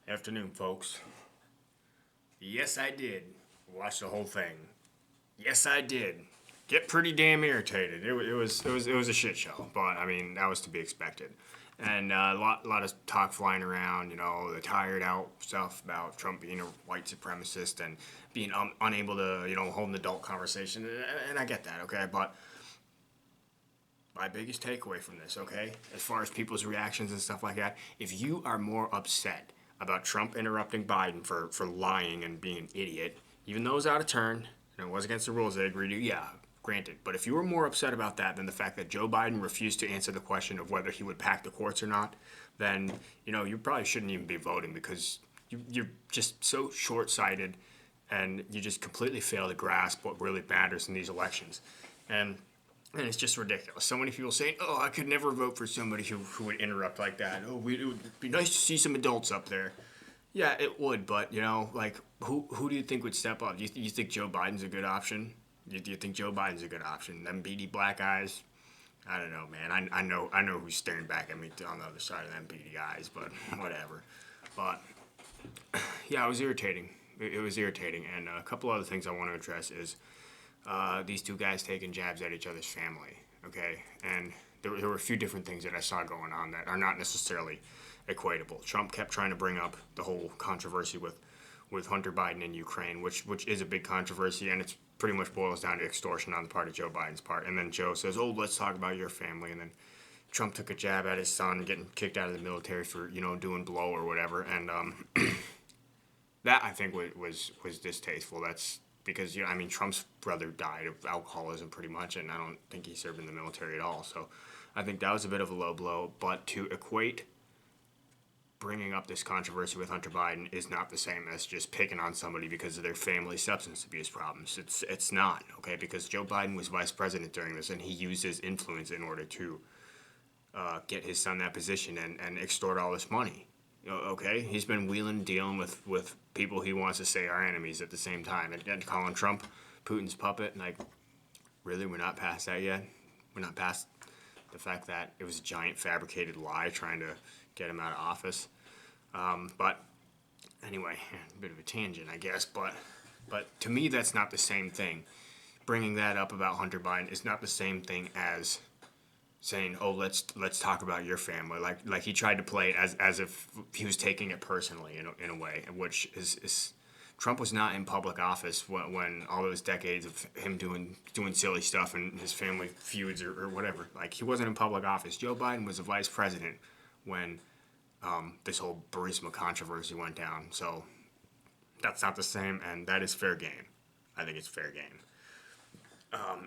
Afternoon, folks. Yes, I did. Watch the whole thing. Yes, I did. Get pretty damn irritated. It was a shit show, but I mean that was to be expected. And a lot of talk flying around, the tired out stuff about Trump being a white supremacist and being unable to, hold an adult conversation. And I get that, okay? But my biggest takeaway from this, okay, as far as people's reactions and stuff like that, if you are more upset about Trump interrupting Biden for lying and being an idiot, even though it was out of turn and it was against the rules they agreed to, yeah, granted. But if you were more upset about that than the fact that Joe Biden refused to answer the question of whether he would pack the courts or not, then, you probably shouldn't even be voting because you're just so short-sighted and you just completely fail to grasp what really matters in these elections. And it's just ridiculous. So many people saying, "Oh, I could never vote for somebody who would interrupt like that. Oh, it would be nice to see some adults up there." Yeah, it would, but like, who do you think would step up? Do you think Joe Biden's a good option? Do you think Joe Biden's a good option? Them beady black eyes. I don't know, man. I know who's staring back at me on the other side of them beady eyes, but whatever. But yeah, it was irritating. It was irritating, and a couple other things I want to address is these two guys taking jabs at each other's family, okay? And there were a few different things that I saw going on that are not necessarily equatable. Trump kept trying to bring up the whole controversy with Hunter Biden in Ukraine, which is a big controversy, and it's pretty much boils down to extortion on the part of Joe Biden's part. And then Joe says, "Oh, let's talk about your family," and then Trump took a jab at his son getting kicked out of the military for doing blow or whatever, and that I think was distasteful. That's because Trump's brother died of alcoholism pretty much, and I don't think he served in the military at all. So I think that was a bit of a low blow. But to equate bringing up this controversy with Hunter Biden is not the same as just picking on somebody because of their family substance abuse problems. It's not, okay? Because Joe Biden was vice president during this, and he used his influence in order to get his son that position and extort all this money. Okay, he's been wheeling and dealing with people he wants to say are enemies at the same time, and calling Trump Putin's puppet. Like, really, we're not past that yet. We're not past the fact that it was a giant fabricated lie trying to get him out of office. But anyway, a bit of a tangent, I guess. But to me, that's not the same thing. Bringing that up about Hunter Biden is not the same thing as saying, "Oh, let's talk about your family." Like he tried to play it as if he was taking it personally in a way, which is Trump was not in public office when all those decades of him doing silly stuff and his family feuds or whatever. Like, he wasn't in public office. Joe Biden was a vice president when this whole Burisma controversy went down. So that's not the same, and that is fair game. I think it's fair game.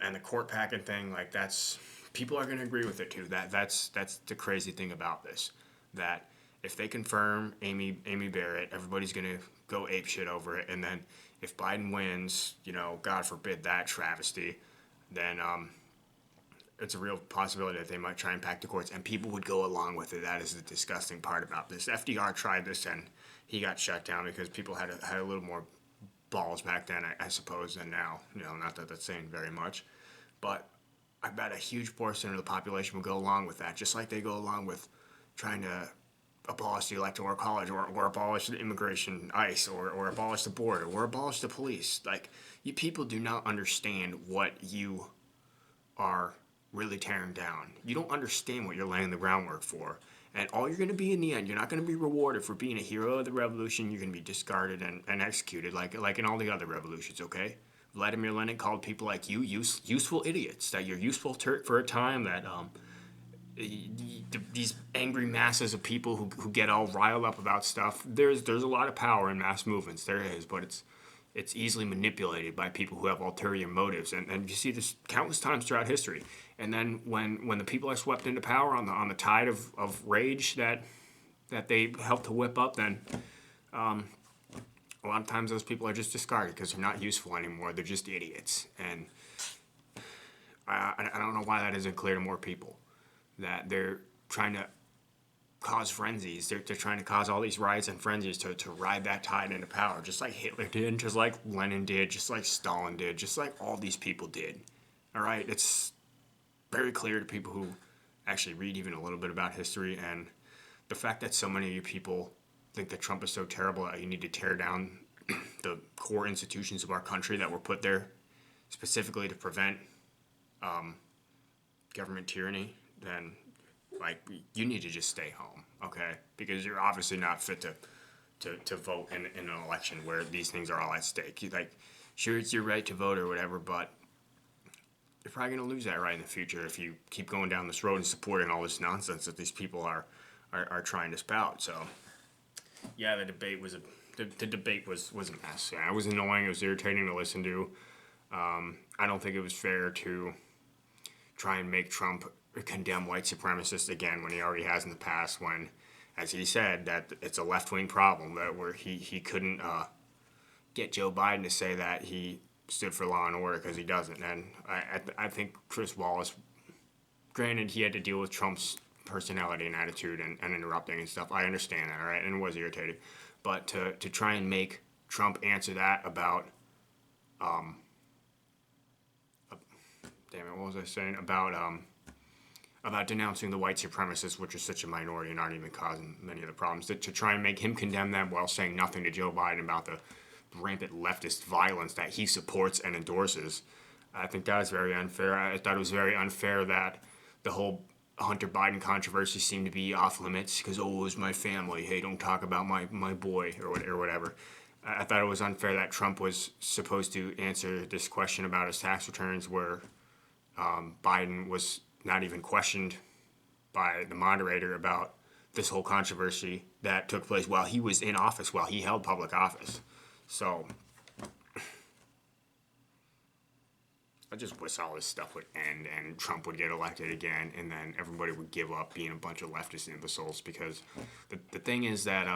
And the court packing thing, like, that's people are going to agree with it too. That's the crazy thing about this. That if they confirm Amy Barrett, everybody's going to go ape shit over it. And then if Biden wins, God forbid that travesty, then it's a real possibility that they might try and pack the courts, and people would go along with it. That is the disgusting part about this. FDR tried this, and he got shut down because people had a little more balls back then, I suppose, than now. Not that that's saying very much, but I bet a huge portion of the population would go along with that, just like they go along with trying to abolish the electoral college or abolish the immigration ICE or abolish the border or abolish the police. Like, you people do not understand what you are really tearing down. You don't understand what you're laying the groundwork for. And all you're going to be in the end, you're not going to be rewarded for being a hero of the revolution. You're going to be discarded and executed like in all the other revolutions, okay? Vladimir Lenin called people like you useful idiots, that you're useful for a time, that these angry masses of people who get all riled up about stuff, there's a lot of power in mass movements, there is, but it's easily manipulated by people who have ulterior motives, and you see this countless times throughout history. And then when the people are swept into power on the tide of rage that they help to whip up, then a lot of times those people are just discarded because they're not useful anymore. They're just idiots. And I don't know why that isn't clear to more people, that they're trying to cause frenzies. They're trying to cause all these riots and frenzies to ride that tide into power, just like Hitler did, just like Lenin did, just like Stalin did, just like all these people did. All right? It's very clear to people who actually read even a little bit about history, and the fact that so many of you people think that Trump is so terrible that you need to tear down the core institutions of our country that were put there specifically to prevent government tyranny, then like you need to just stay home, okay? Because you're obviously not fit to vote in an election where these things are all at stake. Like, sure, it's your right to vote or whatever, but you're probably going to lose that right in the future if you keep going down this road and supporting all this nonsense that these people are trying to spout. So, yeah, the debate was a mess. Yeah, it was annoying. It was irritating to listen to. I don't think it was fair to try and make Trump condemn white supremacists again when he already has in the past. When, as he said, that it's a left-wing problem that where he couldn't get Joe Biden to say that he stood for law and order, because he doesn't. And I think Chris Wallace, granted he had to deal with Trump's personality and attitude and interrupting and stuff. I understand that, all right, and it was irritating. But to try and make Trump answer that about, damn it, what was I saying? About denouncing the white supremacists, which are such a minority and aren't even causing many of the problems, to try and make him condemn them while saying nothing to Joe Biden about the rampant leftist violence that he supports and endorses. I think that is very unfair. I thought it was very unfair that the whole Hunter Biden controversy seemed to be off limits because, oh, it was my family. Hey, don't talk about my boy or whatever. I thought it was unfair that Trump was supposed to answer this question about his tax returns where Biden was not even questioned by the moderator about this whole controversy that took place while he was in office, while he held public office. So I just wish all this stuff would end and Trump would get elected again, and then everybody would give up being a bunch of leftist imbeciles, because the thing is that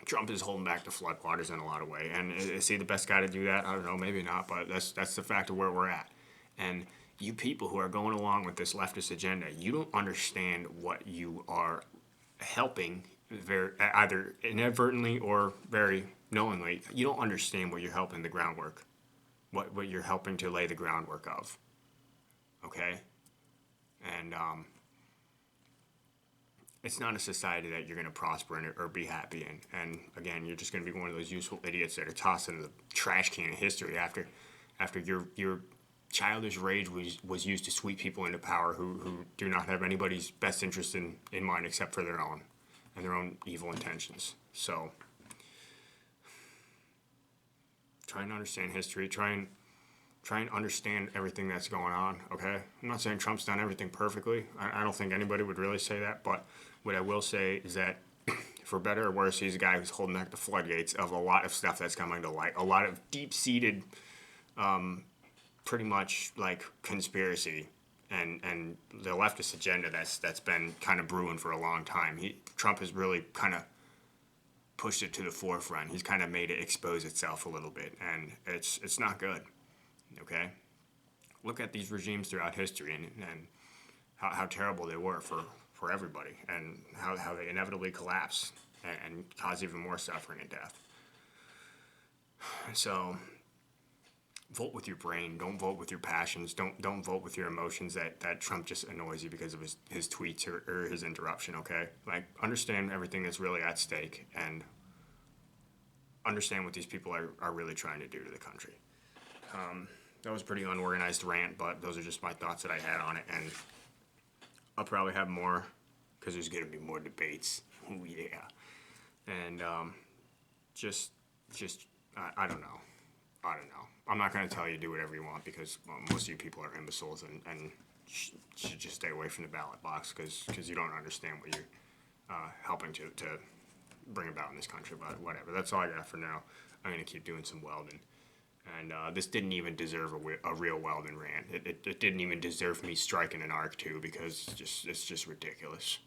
Trump is holding back the floodwaters in a lot of ways. And is he the best guy to do that? I don't know, maybe not, but that's the fact of where we're at. And you people who are going along with this leftist agenda, you don't understand what you are helping, either inadvertently or very knowingly. You don't understand what you're helping the groundwork, what you're helping to lay the groundwork of, okay? And it's not a society that you're going to prosper in or be happy in. And again, you're just going to be one of those useful idiots that are tossed into the trash can of history after your childish rage was used to sweep people into power who do not have anybody's best interest in mind except for their own and their own evil intentions. So try and understand history. Try and understand everything that's going on, okay? I'm not saying Trump's done everything perfectly. I don't think anybody would really say that, but what I will say is that for better or worse, he's a guy who's holding back the floodgates of a lot of stuff that's coming to light. A lot of deep-seated, pretty much like conspiracy and the leftist agenda that's been kind of brewing for a long time. Trump has really kind of pushed it to the forefront. He's kind of made it expose itself a little bit, and it's not good, okay? Look at these regimes throughout history and how terrible they were for everybody, and how they inevitably collapse and cause even more suffering and death. So vote with your brain. Don't vote with your passions. Don't vote with your emotions that Trump just annoys you because of his tweets or his interruption, okay? Like, understand everything that's really at stake and understand what these people are really trying to do to the country. That was a pretty unorganized rant, but those are just my thoughts that I had on it, and I'll probably have more because there's going to be more debates. Oh, yeah. And just I don't know. I'm not going to tell you to do whatever you want because most of you people are imbeciles and should just stay away from the ballot box because you don't understand what you're helping to bring about in this country. But whatever, that's all I got for now. I'm going to keep doing some welding. And this didn't even deserve a real Weldon rant. It didn't even deserve me striking an arc too, because it's just ridiculous.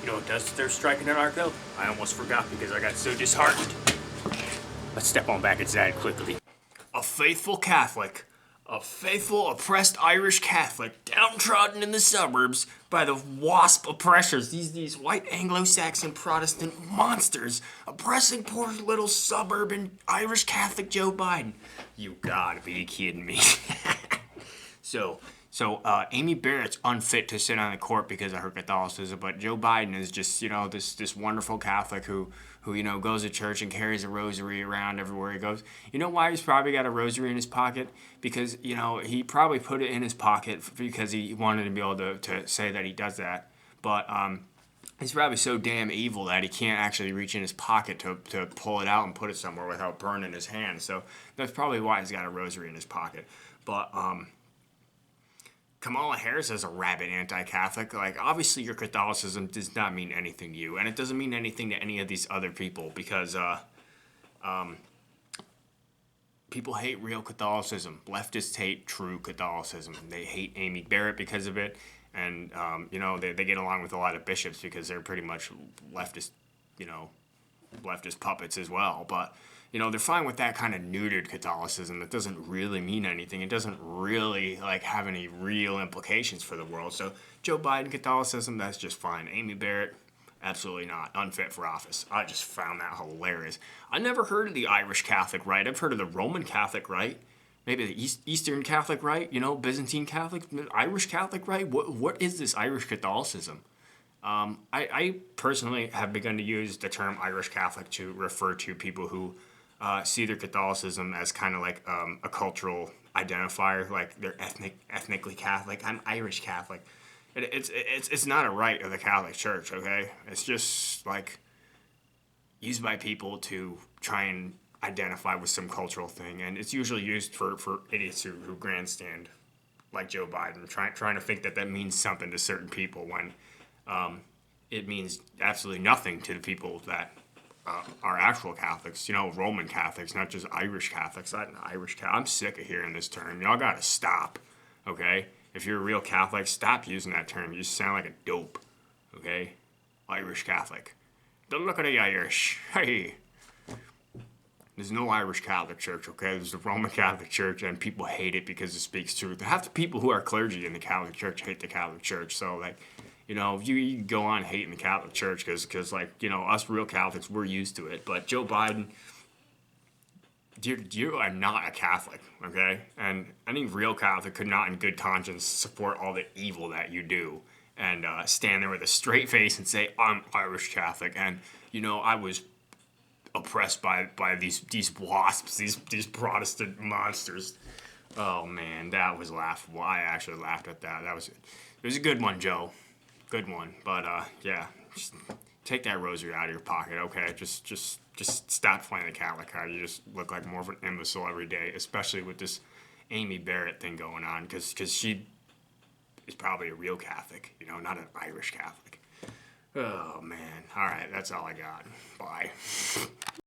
You know what does deserve striking an arc though? I almost forgot because I got so disheartened. Let's step on back inside quickly. A faithful Catholic, A faithful, oppressed Irish Catholic, downtrodden in the suburbs by the WASP oppressors, these white Anglo-Saxon Protestant monsters, oppressing poor little suburban Irish Catholic Joe Biden. You gotta be kidding me. So Amy Barrett's unfit to sit on the court because of her Catholicism, but Joe Biden is just, this wonderful Catholic who goes to church and carries a rosary around everywhere he goes. You know why he's probably got a rosary in his pocket? Because, he probably put it in his pocket because he wanted to be able to say that he does that. But he's probably so damn evil that he can't actually reach in his pocket to pull it out and put it somewhere without burning his hand. So that's probably why he's got a rosary in his pocket. But Kamala Harris is a rabid anti-Catholic. Like, obviously your Catholicism does not mean anything to you, and it doesn't mean anything to any of these other people because people hate real Catholicism. Leftists hate true Catholicism. They hate Amy Barrett because of it, and they get along with a lot of bishops because they're pretty much leftist, leftist puppets as well. But they're fine with that kind of neutered Catholicism that doesn't really mean anything. It doesn't really have any real implications for the world. So Joe Biden Catholicism, that's just fine. Amy Barrett, absolutely not. Unfit for office. I just found that hilarious. I never heard of the Irish Catholic Rite. I've heard of the Roman Catholic Rite. Maybe the Eastern Catholic Rite, Byzantine Catholic, Irish Catholic Rite. What is this Irish Catholicism? I personally have begun to use the term Irish Catholic to refer to people who see their Catholicism as kind of like a cultural identifier, like they're ethnically Catholic. I'm Irish Catholic. It's not a rite of the Catholic Church, okay? It's just like used by people to try and identify with some cultural thing, and it's usually used for idiots who grandstand, like Joe Biden, trying to think that means something to certain people when it means absolutely nothing to the people that are actual Catholics, Roman Catholics, not just Irish Catholics. I'm sick of hearing this term. Y'all gotta stop, okay? If you're a real Catholic, stop using that term. You just sound like a dope, okay? Irish Catholic. Don't look at the Irish. Hey. There's no Irish Catholic Church, okay? There's the Roman Catholic Church, and people hate it because it speaks truth. Half the people who are clergy in the Catholic Church hate the Catholic Church, so, you go on hating the Catholic Church because us real Catholics, we're used to it. But Joe Biden, you are not a Catholic, okay? And any real Catholic could not in good conscience support all the evil that you do and stand there with a straight face and say, I'm Irish Catholic. And, I was oppressed by these wasps, these Protestant monsters. Oh, man, that was laughable. I actually laughed at that. It was a good one, Joe. Good one, but yeah, just take that rosary out of your pocket, okay? Just stop playing the Catholic card. You just look like more of an imbecile every day, especially with this Amy Barrett thing going on, because she is probably a real Catholic, not an Irish Catholic. Oh man, all right, that's all I got. Bye.